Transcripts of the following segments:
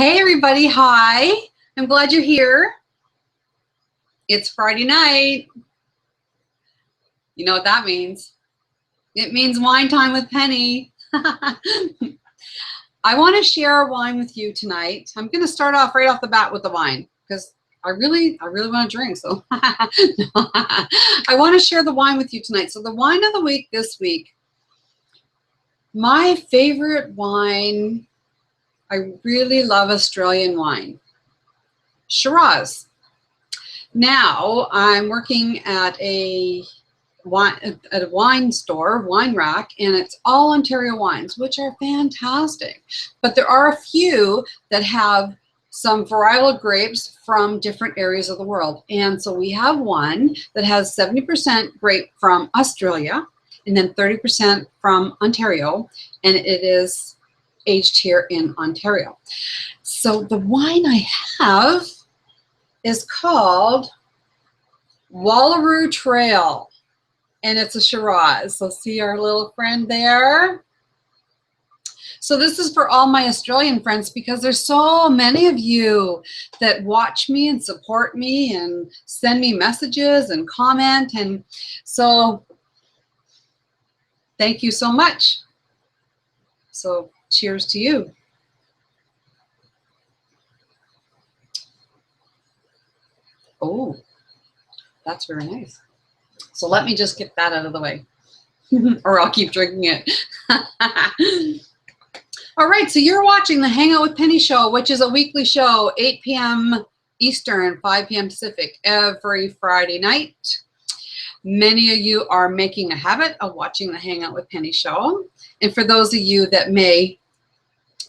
Hey everybody, hi. I'm glad you're here. It's Friday night. You know what that means? It means wine time with Penny. I want to share a wine with you tonight. I'm going to start off right off the bat with the wine because I really want to drink. So I want to share the wine with you tonight. So the wine of the week this week, my favorite wine, I really love Australian wine, Shiraz. Now I'm working at a wine store, wine rack, and it's all Ontario wines, which are fantastic. But there are a few that have some varietal grapes from different areas of the world. And so we have one that has 70% grape from Australia and then 30% from Ontario, and it is aged here in Ontario. So the wine I have is called Wallaroo Trail, and it's a Shiraz. So see our little friend there? So this is for all my Australian friends because there's so many of you that watch me and support me and send me messages and comment, and so thank you so much. So cheers to you. Oh, that's very nice. So let me just get that out of the way or I'll keep drinking it. All right, so you're watching the Hangout with Penny show, which is a weekly show, 8 p.m. Eastern, 5 p.m. Pacific, every Friday night. Many of you are making a habit of watching the Hangout with Penny show. And for those of you that may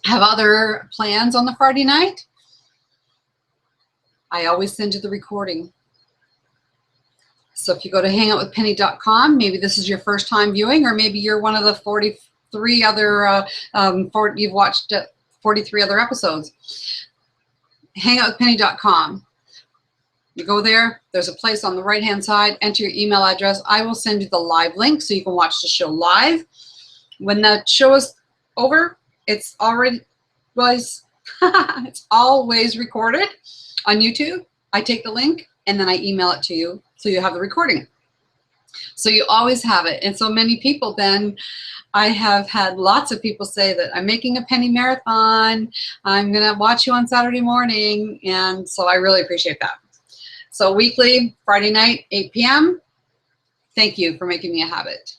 have other plans on the Friday night, I always send you the recording. So if you go to hangoutwithpenny.com, maybe this is your first time viewing, or maybe you're one of the 43 other, you've watched 43 other episodes. Hangoutwithpenny.com. You go there, there's a place on the right-hand side, enter your email address. I will send you the live link so you can watch the show live. When the show is over, it's already, it's always recorded on YouTube. I take the link and then I email it to you so you have the recording. So you always have it. And so many people then, I have had lots of people say that I'm making a Penny marathon. I'm going to watch you on Saturday morning. And so I really appreciate that. So weekly, Friday night, 8 p.m. Thank you for making me a habit.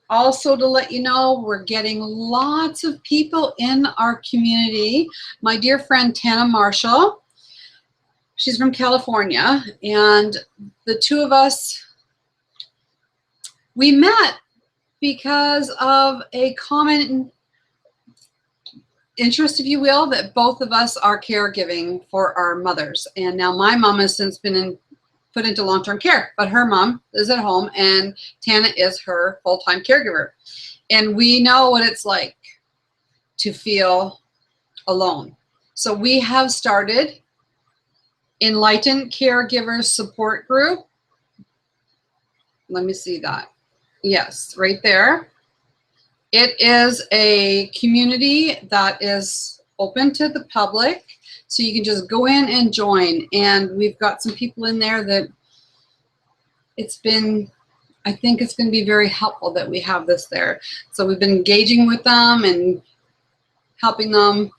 Also, to let you know, we're getting lots of people in our community. My dear friend Tana Marshall, she's from California, and the two of us, we met because of a common interest, if you will, that both of us are caregiving for our mothers. And now my mom has since been put into long-term care, but her mom is at home and Tana is her full-time caregiver. And we know what it's like to feel alone. So we have started Enlightened Caregivers Support Group. Let me see that. Yes, right there. It is a community that is open to the public. So you can just go in and join. And we've got some people in there that I think it's going to be very helpful that we have this there. So we've been engaging with them and helping them.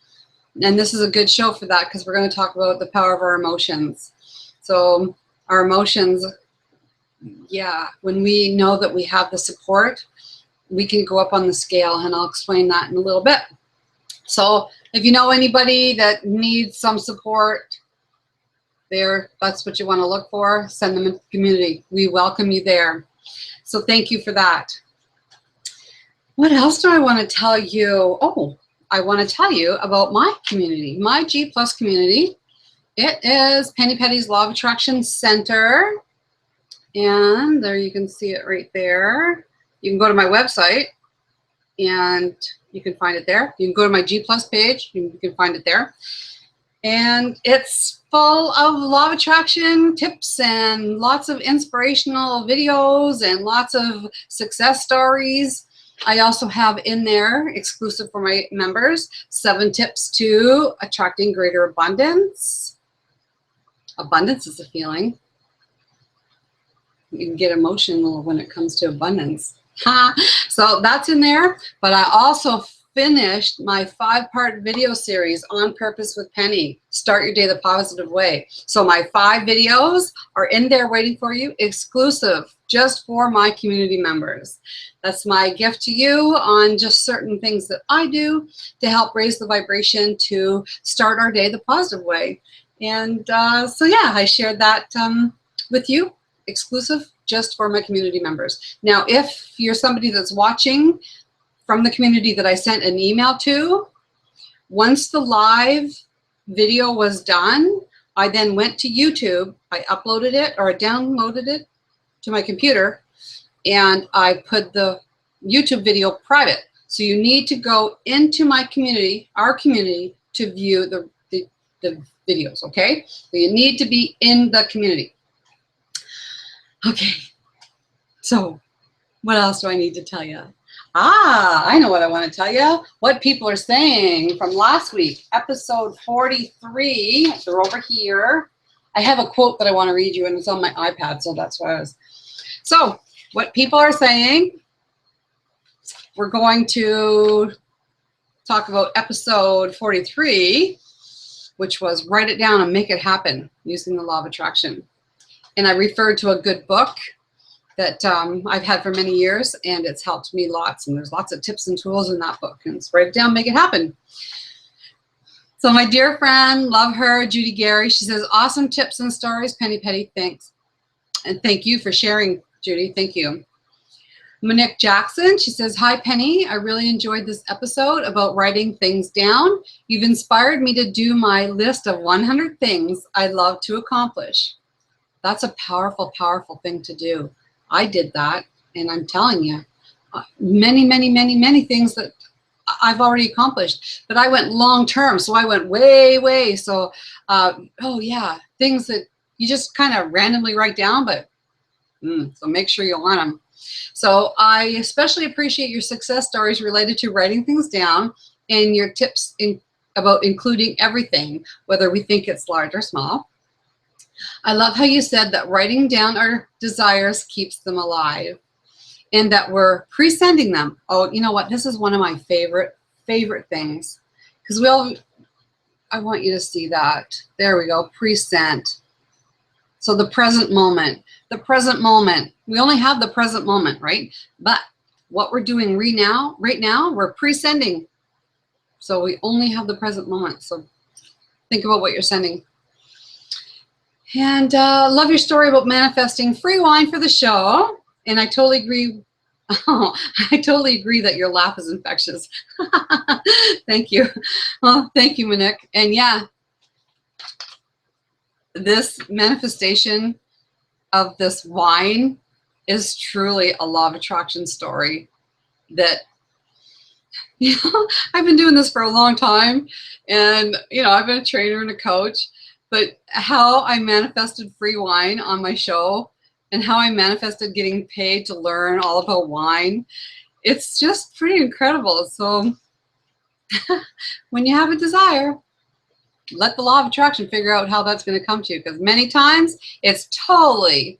And this is a good show for that because we're going to talk about the power of our emotions. So our emotions, yeah, when we know that we have the support, we can go up on the scale, and I'll explain that in a little bit. So if you know anybody that needs some support there, that's what you want to look for, send them into the community. We welcome you there. So thank you for that. What else do I want to tell you? Oh, I want to tell you about my community, my G+ community. It is Penny Peddie's Law of Attraction Center. And there you can see it right there. You can go to my website and you can find it there. You can go to my G+ page. You can find it there. And it's full of law of attraction tips and lots of inspirational videos and lots of success stories. I also have in there, exclusive for my members, 7 tips to attracting greater abundance. Abundance is a feeling. You can get emotional when it comes to abundance. So that's in there. But I also finished my 5-part video series on Purpose with Penny. Start your day the positive way. So my 5 videos are in there waiting for you, exclusive, just for my community members. That's my gift to you on just certain things that I do to help raise the vibration to start our day the positive way. And so yeah, I shared that with you, exclusive just for my community members. Now, if you're somebody that's watching from the community that I sent an email to, once the live video was done, I then went to YouTube, I uploaded it or I downloaded it to my computer, and I put the YouTube video private. So you need to go into my community, our community, to view the videos, okay? So you need to be in the community. Okay, so what else do I need to tell you? I know what I want to tell you. What people are saying from last week, episode 43. They're over here. I have a quote that I want to read you, and it's on my iPad, so that's why I was. So, what people are saying, we're going to talk about episode 43, which was write it down and make it happen using the law of attraction. And I referred to a good book that I've had for many years, and it's helped me lots. And there's lots of tips and tools in that book. And it's write it down, make it happen. So my dear friend, love her, Judy Gary, she says, awesome tips and stories, Penny Peddie, thanks. And thank you for sharing, Judy, thank you. Monique Jackson, she says, hi, Penny. I really enjoyed this episode about writing things down. You've inspired me to do my list of 100 things I'd love to accomplish. That's a powerful, powerful thing to do. I did that, and I'm telling you, many, many, many, many things that I've already accomplished. But I went long term, so I went way, way. So, oh yeah, things that you just kind of randomly write down, but so make sure you want them. So I especially appreciate your success stories related to writing things down and your tips about including everything, whether we think it's large or small. I love how you said that writing down our desires keeps them alive and that we're pre-sending them. Oh, you know what? This is one of my favorite things, because I want you to see that. There we go, pre-sent. So the present moment, we only have the present moment, right? But what we're doing right now, we're pre-sending. So we only have the present moment. So think about what you're sending. And love your story about manifesting free wine for the show. And I totally agree. Oh, I totally agree that your laugh is infectious. Thank you. Well, thank you, Monique. And yeah, this manifestation of this wine is truly a law of attraction story that, you know, I've been doing this for a long time, and, you know, I've been a trainer and a coach, but how I manifested free wine on my show and how I manifested getting paid to learn all about wine, it's just pretty incredible. So when you have a desire, let the law of attraction figure out how that's going to come to you, because many times it's totally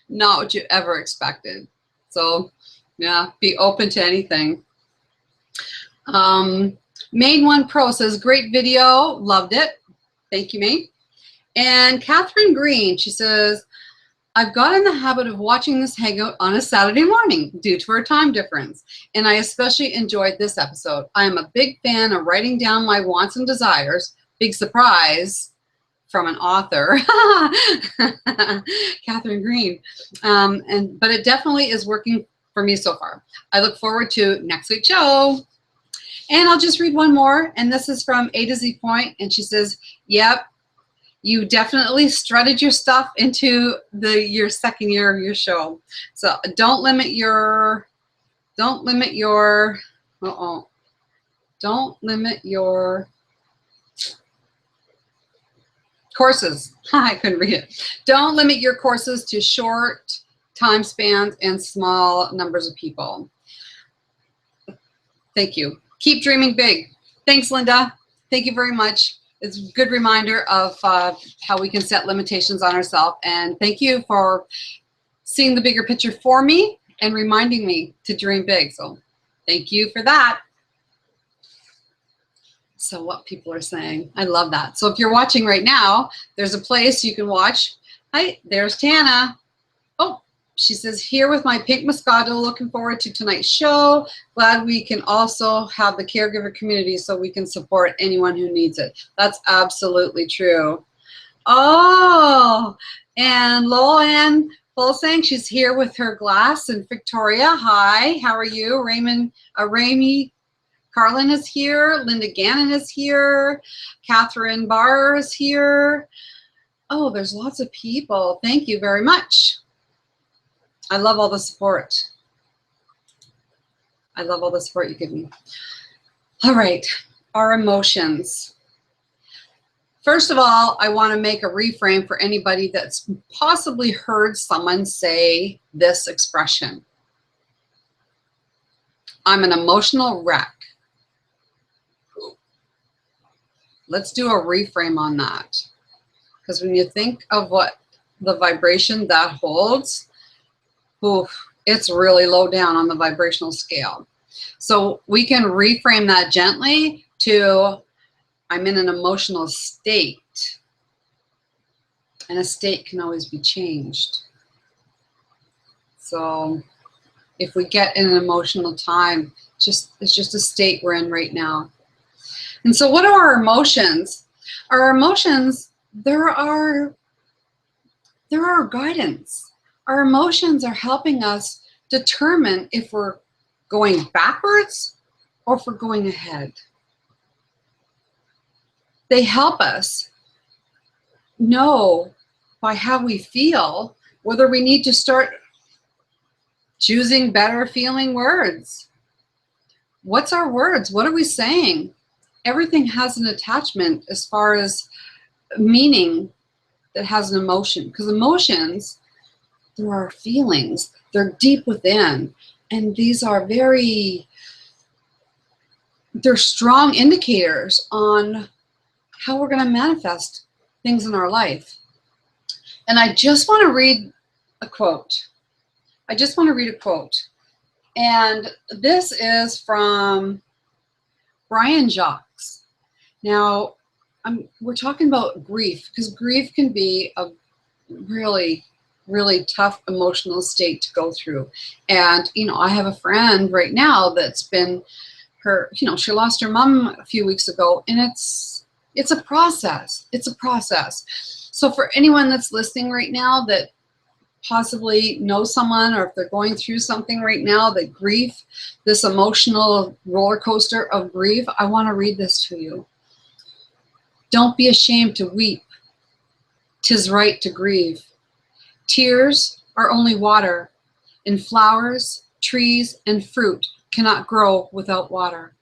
not what you ever expected. So yeah, be open to anything. Main One Pro says, great video, loved it. Thank you, mate. And Catherine Green, she says, I've got in the habit of watching this hangout on a Saturday morning due to our time difference, and I especially enjoyed this episode. I am a big fan of writing down my wants and desires. Big surprise from an author, Catherine Green. But it definitely is working for me so far. I look forward to next week's show. And I'll just read one more, and this is from A to Z Point, and she says, yep, you definitely strutted your stuff into your second year of your show. So don't limit your courses. I couldn't read it. Don't limit your courses to short time spans and small numbers of people. Thank you. Keep dreaming big. Thanks, Linda. Thank you very much. It's a good reminder of how we can set limitations on ourselves. And thank you for seeing the bigger picture for me and reminding me to dream big. So thank you for that. So what people are saying, I love that. So if you're watching right now, there's a place you can watch. Hi, there's Tana. Oh, she says, here with my pink Moscato, looking forward to tonight's show. Glad we can also have the caregiver community so we can support anyone who needs it. That's absolutely true. Oh, and Loan Full saying she's here with her glass. And Victoria, hi, how are you? Ramy Carlin is here. Linda Gannon is here. Catherine Barr is here. Oh, there's lots of people. Thank you very much. I love all the support. I love all the support you give me. All right, our emotions. First of all, I want to make a reframe for anybody that's possibly heard someone say this expression. I'm an emotional wreck. Let's do a reframe on that. Because when you think of what the vibration that holds, oof, it's really low down on the vibrational scale. So we can reframe that gently to, I'm in an emotional state. And a state can always be changed. So if we get in an emotional time, it's just a state we're in right now. And so what are our emotions? Our emotions, they're our guidance. Our emotions are helping us determine if we're going backwards or if we're going ahead. They help us know by how we feel whether we need to start choosing better feeling words. What's our words? What are we saying? Everything has an attachment as far as meaning that has an emotion. Because emotions, they're our feelings. They're deep within. And these are they're strong indicators on how we're going to manifest things in our life. And I just want to read a quote. And this is from Brian Jacques. Now, we're talking about grief, because grief can be a really, really tough emotional state to go through. And, I have a friend right now that's been she lost her mom a few weeks ago, and it's a process. It's a process. So for anyone that's listening right now that possibly knows someone, or if they're going through something right now, that grief, this emotional roller coaster of grief, I want to read this to you. Don't be ashamed to weep. 'Tis right to grieve. Tears are only water, and flowers, trees, and fruit cannot grow without water.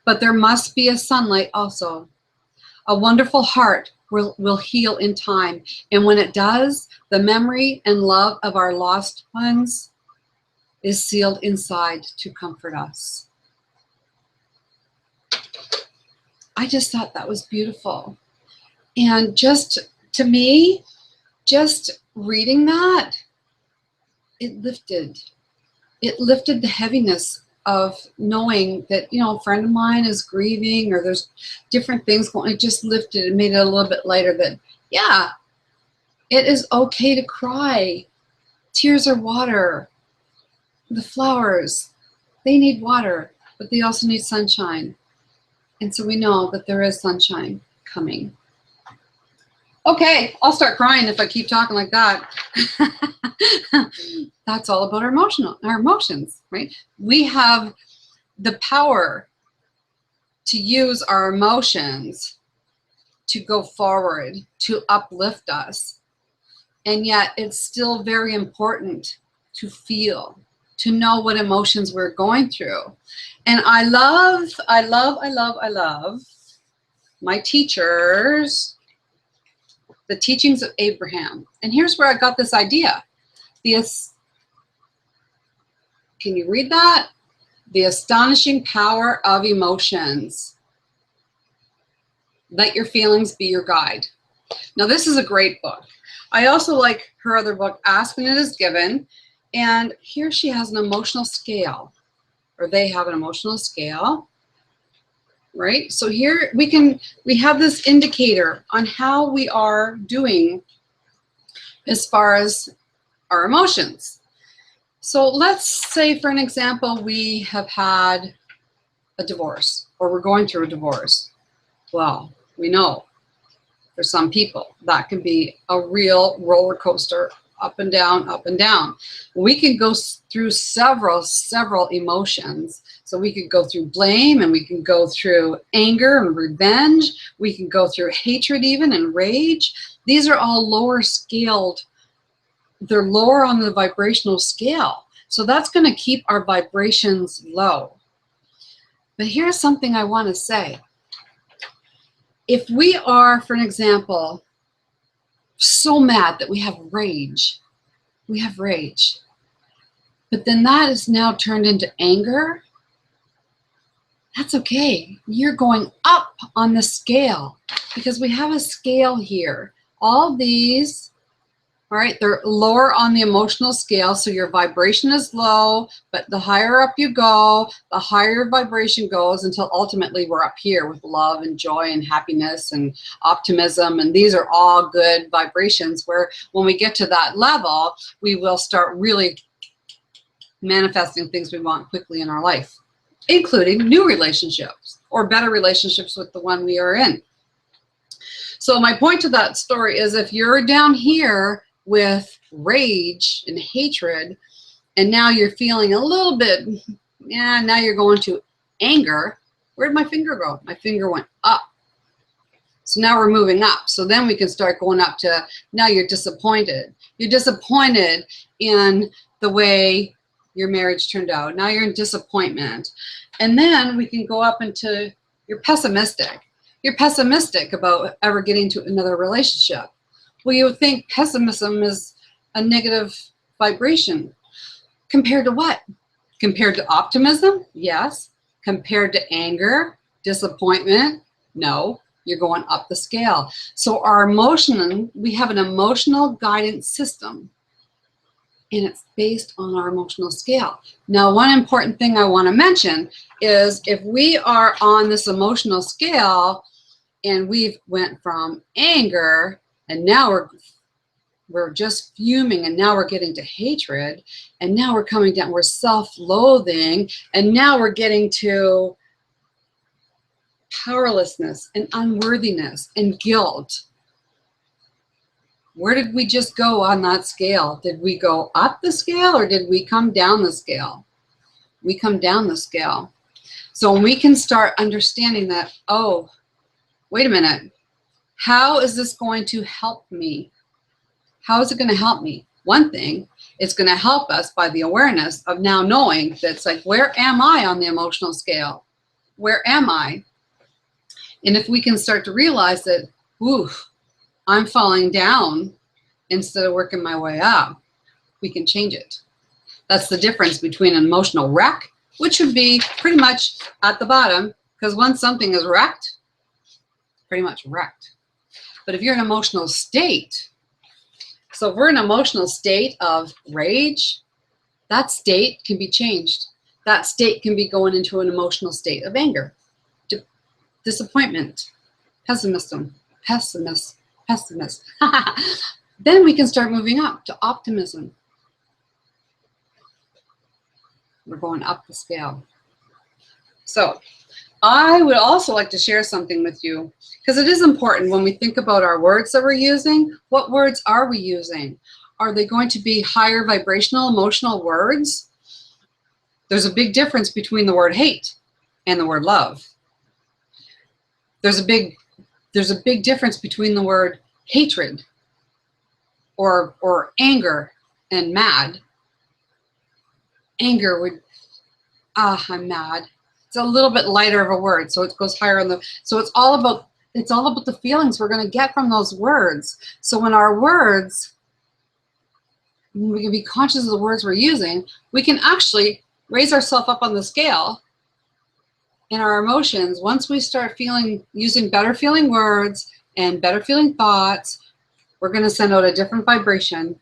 But there must be a sunlight also. A wonderful heart will heal in time, and when it does, the memory and love of our lost ones is sealed inside to comfort us. I just thought that was beautiful. And just to me, just reading that, it lifted the heaviness of knowing that, a friend of mine is grieving, or there's different things going. It just lifted and made it a little bit lighter that, yeah, it is okay to cry. Tears are water. The flowers, they need water, but they also need sunshine. And so we know that there is sunshine coming. Okay, I'll start crying if I keep talking like that. That's all about our emotions, right? We have the power to use our emotions to go forward, to uplift us. And yet it's still very important to feel, to know what emotions we're going through. And I love my teachers, the teachings of Abraham. And here's where I got this idea. Can you read that? The Astonishing Power of Emotions. Let Your Feelings Be Your Guide. Now, this is a great book. I also like her other book, Ask and It Is Given. And here she has an emotional scale, or they have an emotional scale, right? So here we have this indicator on how we are doing as far as our emotions. So let's say, for an example, we have had a divorce, or we're going through a divorce. Well, we know for some people that can be a real roller coaster, up and down, up and down. We can go through several emotions. So we could go through blame, and we can go through anger and revenge. We can go through hatred even, and rage. These are all lower scaled. They're lower on the vibrational scale. So that's going to keep our vibrations low. But here's something I want to say. If we are, for an example, so mad that we have rage, but then that is now turned into anger, that's okay. You're going up on the scale, because we have a scale here. All these, all right, they're lower on the emotional scale, so your vibration is low, but the higher up you go, the higher vibration goes, until ultimately we're up here with love and joy and happiness and optimism, and these are all good vibrations, where when we get to that level, we will start really manifesting things we want quickly in our life, including new relationships or better relationships with the one we are in. So my point to that story is, if you're down here with rage and hatred, and now you're feeling a little bit, now you're going to anger. Where'd my finger go? My finger went up. So now we're moving up. So then we can start going up to, now you're disappointed. You're disappointed in the way your marriage turned out. Now you're in disappointment. And then we can go up into, you're pessimistic. You're pessimistic about ever getting to another relationship. Well, you would think pessimism is a negative vibration. Compared to what? Compared to optimism? Yes. Compared to anger, disappointment? No. You're going up the scale. So our emotion, we have an emotional guidance system, and it's based on our emotional scale. Now, one important thing I want to mention is, if we are on this emotional scale and we've went from anger, and now we're just fuming, and now we're getting to hatred, and now we're coming down, we're self-loathing, and now we're getting to powerlessness and unworthiness and guilt. Where did we just go on that scale? Did we go up the scale, or did we come down the scale? We come down the scale. So when we can start understanding that, oh, wait a minute, how is this going to help me? How is it going to help me? One thing, it's going to help us by the awareness of now knowing that it's like, where am I on the emotional scale? Where am I? And if we can start to realize that, ooh, I'm falling down instead of working my way up, we can change it. That's the difference between an emotional wreck, which would be pretty much at the bottom, because once something is wrecked, pretty much wrecked. But if you're in an emotional state, so if we're in an emotional state of rage, that state can be changed. That state can be going into an emotional state of anger, disappointment, pessimism. Then we can start moving up to optimism. We're going up the scale. So I would also like to share something with you, because it is important when we think about our words that we're using. What words are we using? Are they going to be higher vibrational, emotional words? There's a big difference between the word hate and the word love. There's a big difference between the word hatred or anger and mad. Anger would, I'm mad. It's a little bit lighter of a word, so it goes higher on the, so it's all about the feelings we're going to get from those words. So when our words, we can be conscious of the words we're using, we can actually raise ourselves up on the scale in our emotions, once we start using better feeling words and better feeling thoughts, we're going to send out a different vibration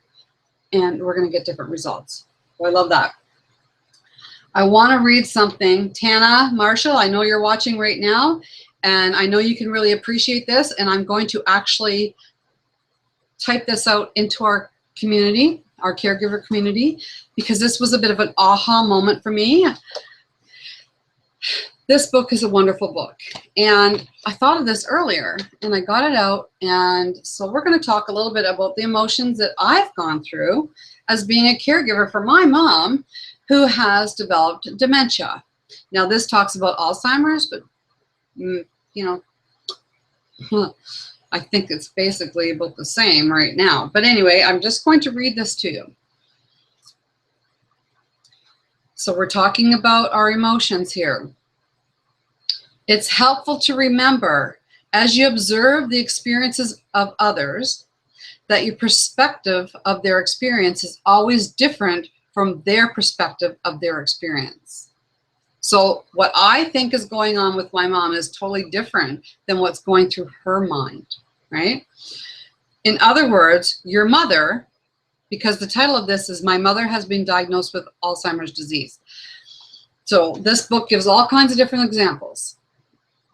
and we're going to get different results. So I love that. I want to read something. Tana Marshall, I know you're watching right now, and I know you can really appreciate this, and I'm going to actually type this out into our community, our caregiver community, because this was a bit of an aha moment for me. This book is a wonderful book, and I thought of this earlier, and I got it out, and so we're going to talk a little bit about the emotions that I've gone through as being a caregiver for my mom, who has developed dementia. Now, this talks about Alzheimer's, but, you know, I think it's basically about the same right now. But anyway, I'm just going to read this to you. So we're talking about our emotions here. It's helpful to remember, as you observe the experiences of others, that your perspective of their experience is always different from their perspective of their experience. So what I think is going on with my mom is totally different than what's going through her mind, right? In other words, your mother, because the title of this is My Mother Has Been Diagnosed with Alzheimer's Disease. So this book gives all kinds of different examples.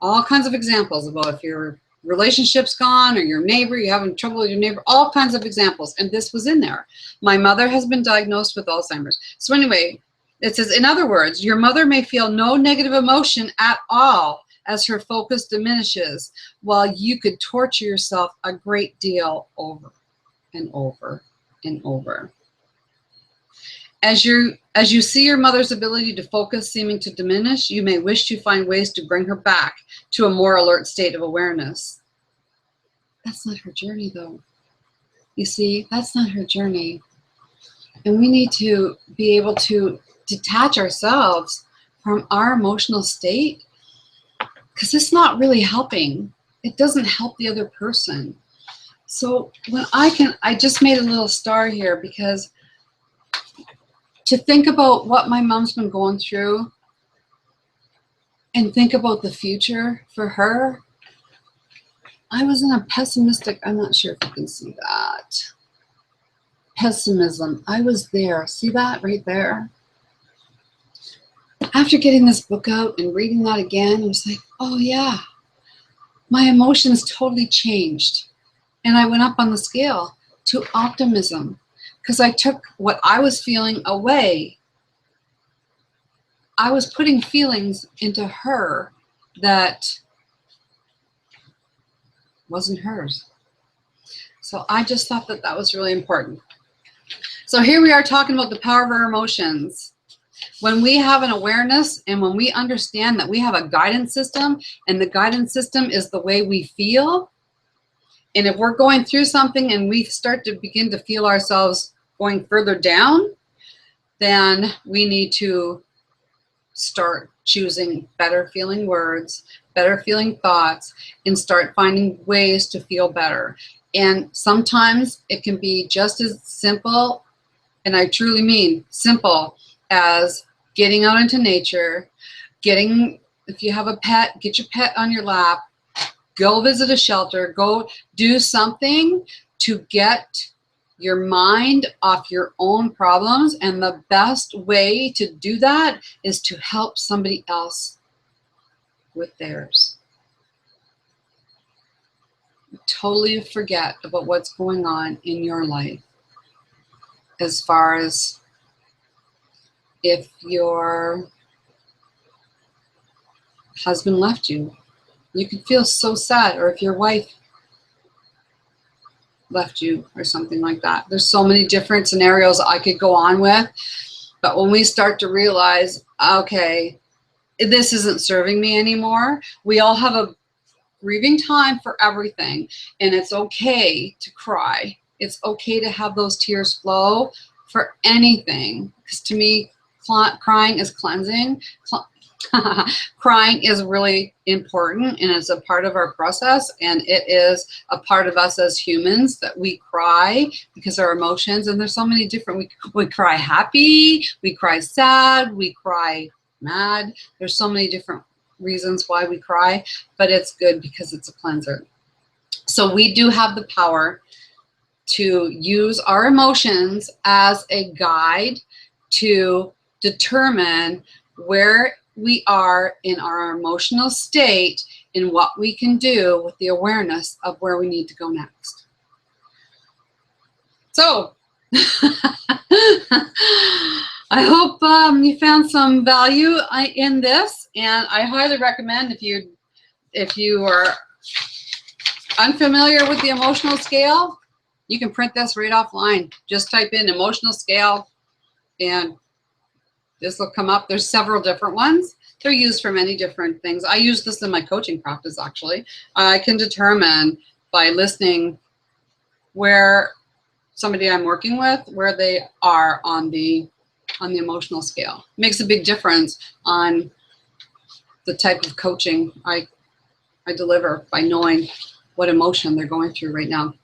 All kinds of examples about if your relationship's gone or your neighbor, you're having trouble with your neighbor, all kinds of examples. And this was in there. My mother has been diagnosed with Alzheimer's. So anyway, it says, in other words, your mother may feel no negative emotion at all as her focus diminishes, while you could torture yourself a great deal over and over and over. As you see your mother's ability to focus seeming to diminish, you may wish to find ways to bring her back to a more alert state of awareness. That's not her journey, though. You see, that's not her journey. And we need to be able to detach ourselves from our emotional state, because it's not really helping. It doesn't help the other person. So when I just made a little star here because to think about what my mom's been going through and think about the future for her, I was in a pessimistic, I'm not sure if you can see that. Pessimism, I was there. See that right there? After getting this book out and reading that again, I was like, oh yeah, my emotions totally changed. And I went up on the scale to optimism because I took what I was feeling away. I was putting feelings into her that wasn't hers. So I just thought that that was really important. So here we are talking about the power of our emotions. When we have an awareness and when we understand that we have a guidance system, and the guidance system is the way we feel, and if we're going through something and we start to begin to feel ourselves going further down, then we need to start choosing better feeling words, better feeling thoughts, and start finding ways to feel better. And sometimes it can be just as simple, and I truly mean simple, as getting out into nature, if you have a pet, get your pet on your lap, go visit a shelter, go do something to get your mind off your own problems. And the best way to do that is to help somebody else with theirs. Totally forget about what's going on in your life as far as if your husband left you. You could feel so sad, or if your wife left you or something like that. There's so many different scenarios I could go on with, but when we start to realize, okay, this isn't serving me anymore, we all have a grieving time for everything, and it's okay to cry. It's okay to have those tears flow for anything, because to me, crying is cleansing. Crying is really important, and it's a part of our process, and it is a part of us as humans that we cry because our emotions, and there's so many different, we cry happy, we cry sad, we cry mad. There's so many different reasons why we cry, but it's good because it's a cleanser. So we do have the power to use our emotions as a guide to determine where we are in our emotional state and what we can do with the awareness of where we need to go next. So, I hope you found some value in this, and I highly recommend if you are unfamiliar with the emotional scale, you can print this right offline. Just type in emotional scale and this will come up. There's several different ones. They're used for many different things. I use this in my coaching practice, actually. I can determine by listening where somebody I'm working with, where they are on the emotional scale. It makes a big difference on the type of coaching I deliver by knowing what emotion they're going through right now.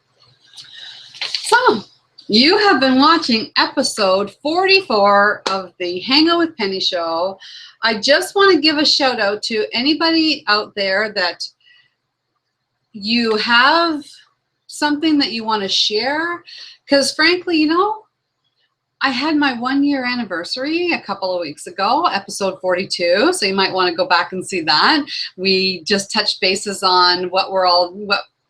So, you have been watching episode 44 of the Hangout with Penny show. I just want to give a shout out to anybody out there that you have something that you want to share. Because frankly, you know, I had my 1-year anniversary a couple of weeks ago, episode 42. So you might want to go back and see that. We just touched bases on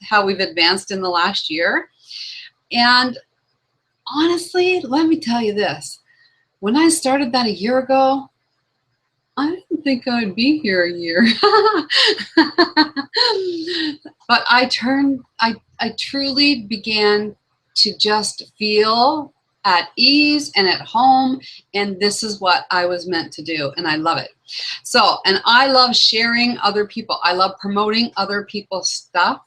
how we've advanced in the last year. And honestly, let me tell you this. When I started that a year ago, I didn't think I'd be here a year. But I truly began to just feel at ease and at home, and this is what I was meant to do, and I love it. So, and I love sharing other people. I love promoting other people's stuff.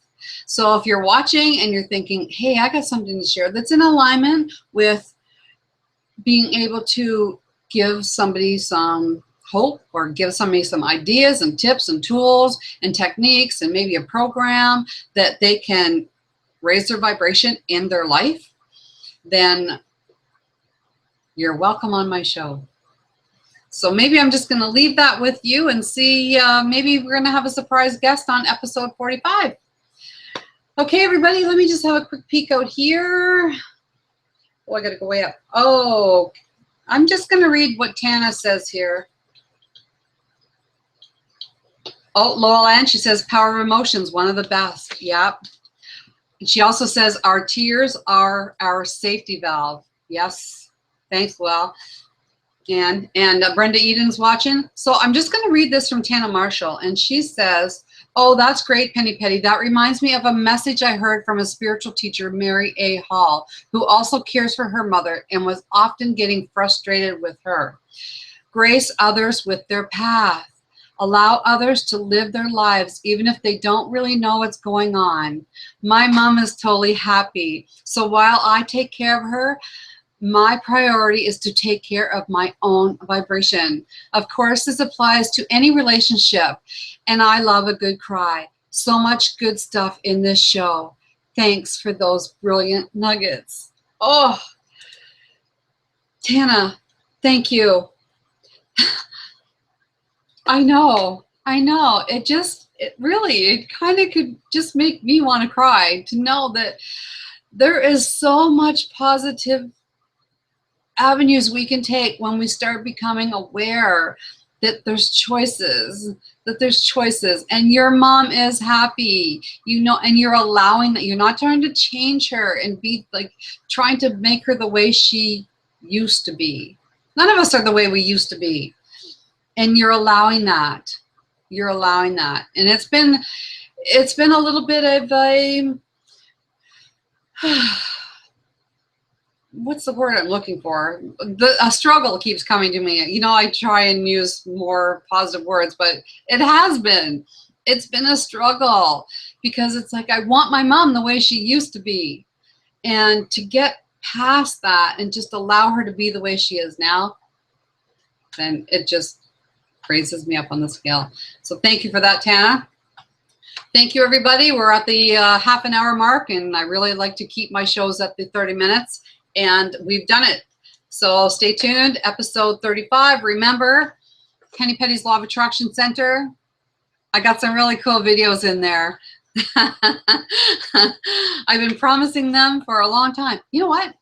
So if you're watching and you're thinking, hey, I got something to share that's in alignment with being able to give somebody some hope or give somebody some ideas and tips and tools and techniques and maybe a program that they can raise their vibration in their life, then you're welcome on my show. So maybe I'm just going to leave that with you and see, maybe we're going to have a surprise guest on episode 45. Okay, everybody, let me just have a quick peek out here. Oh, I got to go way up. Oh, I'm just going to read what Tana says here. Oh, Laurel Ann, she says, power of emotions, one of the best. Yep. And she also says, our tears are our safety valve. Yes. Thanks, Well. And Brenda Eden's watching. So I'm just going to read this from Tana Marshall. And she says, oh, that's great, Penny Peddie. That reminds me of a message I heard from a spiritual teacher, Mary A. Hall, who also cares for her mother and was often getting frustrated with her. Grace others with their path. Allow others to live their lives even if they don't really know what's going on. My mom is totally happy. So while I take care of her, my priority is to take care of my own vibration. Of course, this applies to any relationship, and I love a good cry. So much good stuff in this show. Thanks for those brilliant nuggets. Oh, Tana, thank you. I know. It kind of could just make me want to cry to know that there is so much positive avenues we can take when we start becoming aware that there's choices, and your mom is happy, you know, and you're allowing that. You're not trying to change her and be like trying to make her the way she used to be. None of us are the way we used to be. And you're allowing that. You're allowing that. And it's been a little bit of a what's the word I'm looking for? A struggle keeps coming to me. You know, I try and use more positive words, but it's been a struggle because it's like, I want my mom the way she used to be. And to get past that and just allow her to be the way she is now, then it just raises me up on the scale. So thank you for that, Tana. Thank you, everybody. We're at the half an hour mark, and I really like to keep my shows at the 30 minutes, and we've done it. So stay tuned. Episode 35. Remember, Penny Peddie's Law of Attraction Center. I got some really cool videos in there. I've been promising them for a long time. You know what?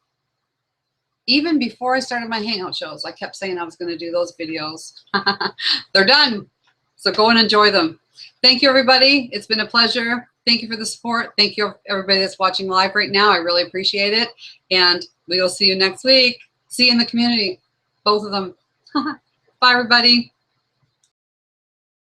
Even before I started my Hangout shows, I kept saying I was going to do those videos. They're done. So go and enjoy them. Thank you, everybody. It's been a pleasure. Thank you for the support. Thank you, everybody that's watching live right now. I really appreciate it. And we will see you next week. See you in the community. Both of them. Bye, everybody.